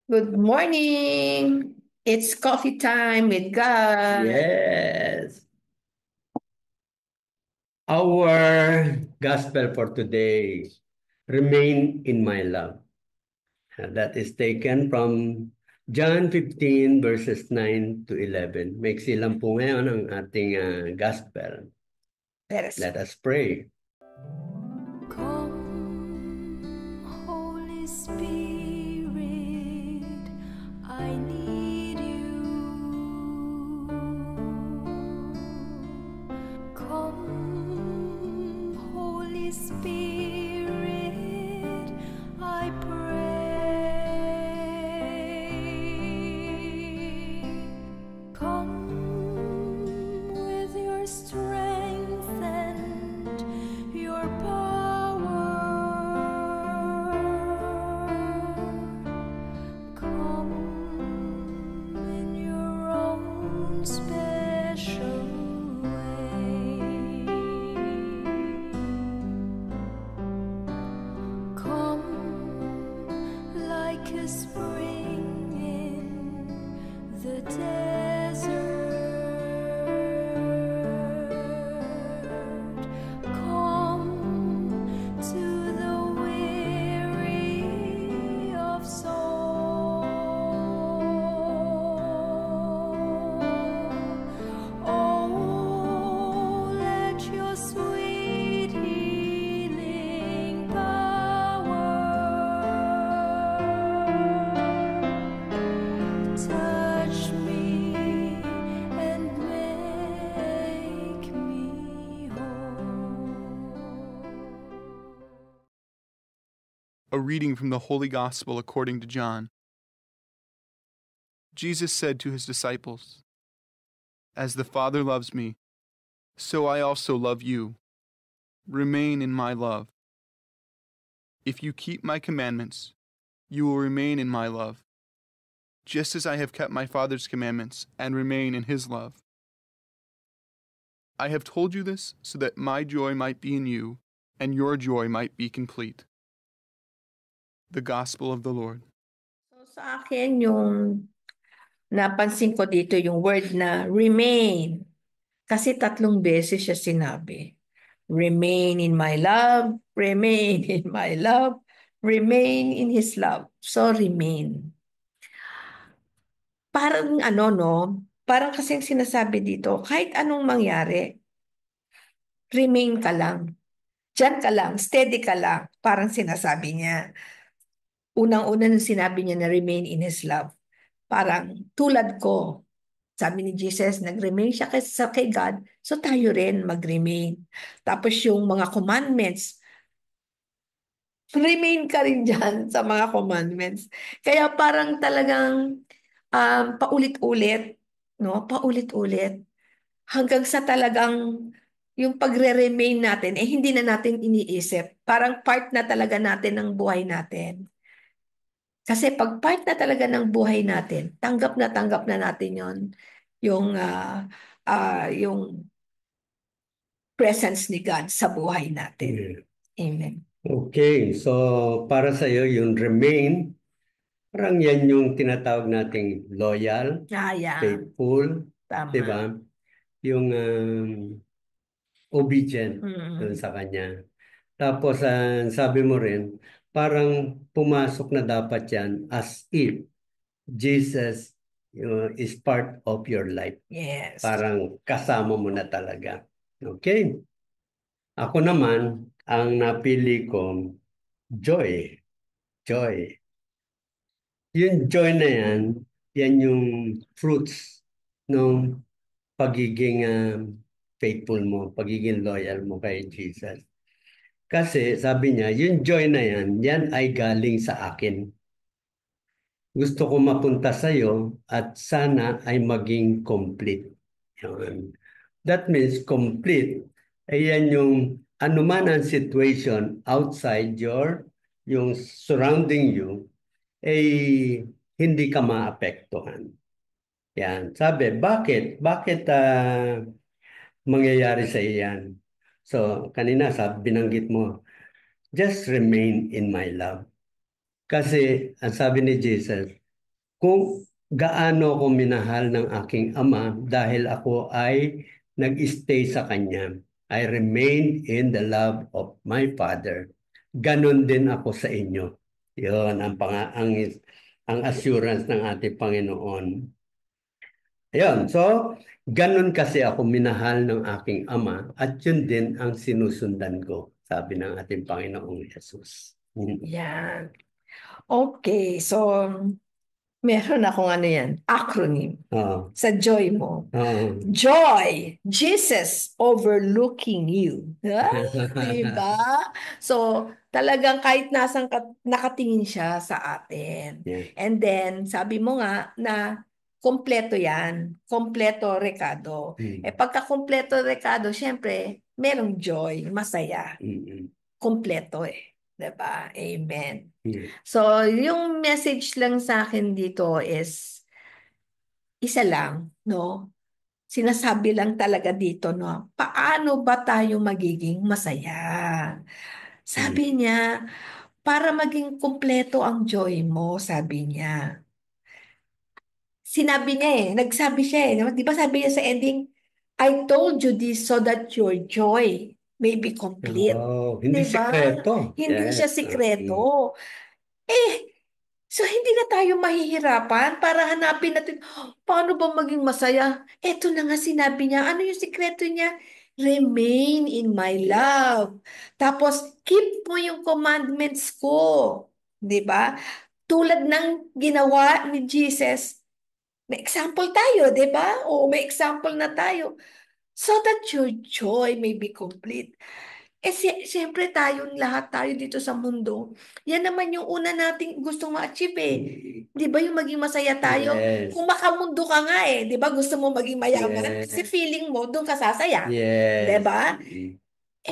Good morning. It's coffee time with God. Yes. Our gospel for today, remain in my love. That is taken from John 15 verses 9 to 11. Maiksi lang po ngayon ang ating gospel. Let us Let us pray. Come, Holy Spirit, I need you. Come, Holy Spirit, I pray. Come with your strength and your power. Come in your own special way. Come like a spring in the desert. Come to the weary of soul. Oh, let your sweet healing power touch me and make me whole. A reading from the Holy Gospel according to John. Jesus said to his disciples, "As the Father loves me, so I also love you. Remain in my love. If you keep my commandments, you will remain in my love, just as I have kept my Father's commandments and remain in his love. I have told you this so that my joy might be in you and your joy might be complete." The Gospel of the Lord. So sa akin yung napansin ko dito yung word na remain. Kasi 3 beses siya sinabi. Remain in my love, remain in my love, remain in His love. So remain. Parang ano no, parang kasing sinasabi dito, kahit anong mangyari, remain ka lang. Diyan ka lang, steady ka lang. Parang sinasabi niya. Unang-una nung sinabi niya na remain in His love. Parang tulad ko, sabi ni Jesus, nag-remain siya kay God, so tayo rin mag-remain. Tapos yung mga commandments, remain ka rin dyan sa mga commandments. Kaya parang talagang paulit-ulit, no? Paulit-ulit. Hanggang sa talagang yung pagre-remain natin, eh hindi na natin iniisip. Parang part na talaga natin ng buhay natin. Kasi pag part na talaga ng buhay natin, tanggap na natin yon yung, yung presence ni God sa buhay natin. Yeah. Amen. Okay, so para sa iyo yung remain, parang yan yung tinatawag nating loyal, Yeah. faithful, di Tama. ba? Yung obedient dun Mm. sa kanya. Tapos sabi mo rin, parang pumasok na dapat yan as if Jesus is part of your life. Yes. Parang kasama mo na talaga. Okay? Ako naman, ang napili ko, joy. Joy. Yung joy na yan, yan yung fruits ng pagiging faithful mo, pagiging loyal mo kay Jesus. Kasi sabi niya, yung joy na yan, yan ay galing sa akin. Gusto ko mapunta sa iyo at sana ay maging complete. Yan. That means complete. Ayan yung anuman ang situation outside yung surrounding you, ay hindi ka maapektuhan. Yan. Sabi, bakit? Bakit mangyayari sa iyan? So, kanina binanggit mo, just remain in my love. Kasi, ang sabi ni Jesus, kung gaano ako minahal ng aking ama dahil ako ay nag-stay sa kanya. I remained in the love of my Father. Ganon din ako sa inyo. Yun ang assurance ng ating Panginoon. Ayun, so ganon kasi ako minahal ng aking ama at yun din ang sinusundan ko, sabi ng ating Panginoong Jesus. Yan. Okay, so meron akong ano yan, acronym Oo. sa joy mo. Oo. Joy, Jesus overlooking you. Diba? So, talagang kahit nakatingin siya sa atin. Yeah. And then, sabi mo nga na kompleto yan. Kompleto rekado. Mm. Pagka kompleto rekado, syempre, merong joy, masaya. Mm-mm. Kompleto Diba? Amen. Yeah. So, yung message lang sa akin dito is isa lang, no? Sinasabi lang talaga dito, no? Paano ba tayo magiging masaya? Sabi niya, para maging kumpleto ang joy mo, sabi niya. Sinabi niya nagsabi siya di ba sabi niya sa ending, I told you this so that your joy may be complete. Oh, hindi Di ba? sekreto. Hindi siya Yes. sikreto. So hindi na tayo mahihirapan para hanapin natin, paano ba maging masaya? Eto na nga sinabi niya, ano yung sikreto niya? Remain in my love. Tapos, keep mo yung commandments ko. Di ba? Tulad ng ginawa ni Jesus, may example tayo, di ba? O may example na tayo. So that your joy may be complete. Siyempre tayong lahat tayo dito sa mundo, yan naman yung una nating gustong ma-achieve Di ba yung maging masaya tayo? Yes. Kung makamundo ka nga di ba gusto mo maging mayaman? Yes. Kasi feeling mo, doon ka sasaya. Di Yes. ba?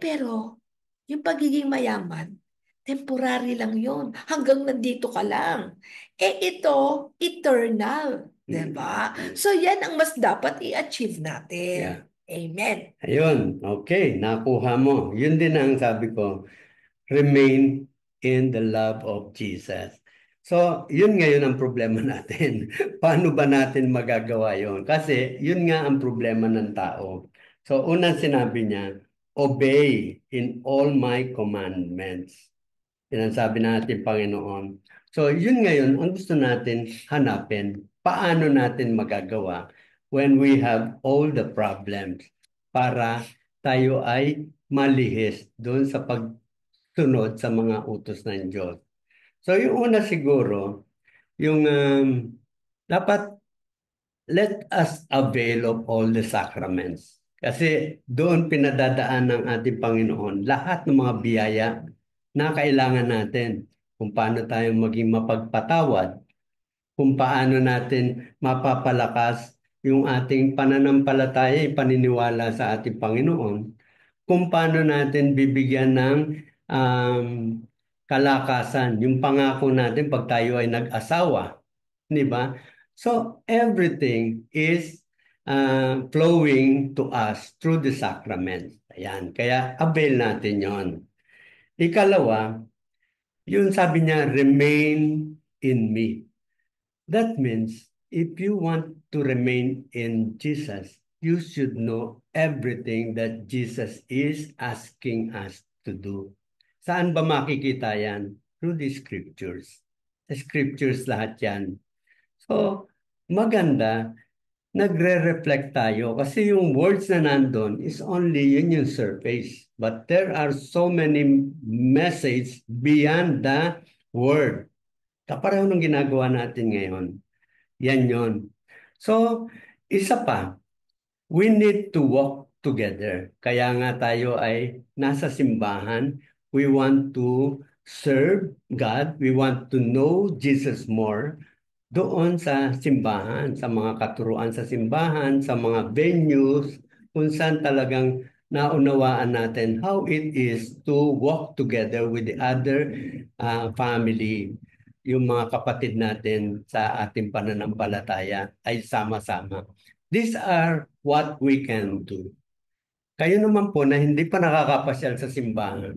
Pero, yung pagiging mayaman, temporary lang yon. Hanggang nandito ka lang. Ito, eternal. Di ba? So, yan ang mas dapat i-achieve natin. Yeah. Amen. Ayun, okay, nakuha mo. Yun din ang sabi ko, remain in the love of Jesus. So, yun ngayon ang problema natin. Paano ba natin magagawa yun? Kasi yun nga ang problema ng tao. So, unang sinabi niya, obey in all my commandments. Yan ang sabi natin, Panginoon. So, yun ngayon, ang gusto natin hanapin, paano natin magagawa when we have all the problems para tayo ay malihis doon sa pagsunod sa mga utos ng Diyos. So, yung una siguro, yung dapat let us avail of all the sacraments. Kasi doon pinadadaan ng ating Panginoon lahat ng mga biyaya na kailangan natin. Kung paano tayo maging mapagpatawad, kung paano natin mapapalakas yung ating pananampalataya, yung paniniwala sa ating Panginoon, kung paano natin bibigyan ng kalakasan, yung pangako natin pag tayo ay nag-asawa. Di ba? So, everything is flowing to us through the sacraments. Ayan. Kaya, avail natin yon. Ikalawa, yung sabi niya, remain in me. That means, if you want to remain in Jesus, you should know everything that Jesus is asking us to do. Saan ba makikita yan? Through the scriptures. The scriptures lahat yan. So, maganda, nagre-reflect tayo kasi yung words na nandun is only yun yung surface. But there are so many messages beyond the word. Kapareho ng ginagawa natin ngayon. Yan yun. So, isa pa, we need to walk together. Kaya nga tayo ay nasa simbahan. We want to serve God. We want to know Jesus more doon sa simbahan, sa mga katuruan sa simbahan, sa mga venues, kung saan talagang naunawaan natin how it is to walk together with the other family. Yung mga kapatid natin sa ating pananampalataya ay sama-sama. These are what we can do. Kayo naman po na hindi pa nakakapasyal sa simbahan,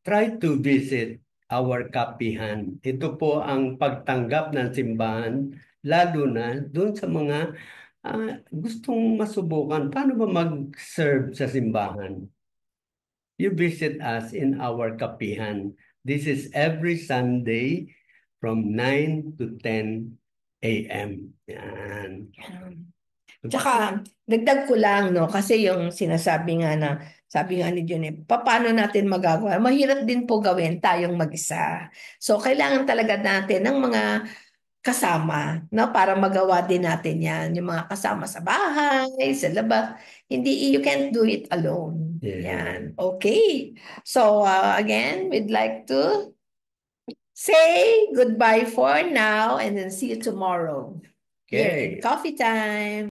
try to visit our kapihan. Ito po ang pagtanggap ng simbahan, lalo na doon sa mga gustong masubukan. Paano ba mag-serve sa simbahan? You visit us in our kapihan. This is every Sunday from 9 to 10 a.m. Yan. Tsaka, dagdag ko lang, no, kasi yung sinasabi nga na, sabi nga ni Jun, paano natin magagawa? Mahirap din po gawin tayong mag-isa. So, kailangan talaga natin ng mga kasama, no, para magawa din natin yan. Yung mga kasama sa bahay, sa labas. Hindi, you can't do it alone. Yeah. Yan. Okay. So, again, we'd like to say goodbye for now and then see you tomorrow here in Okay. Coffee Time.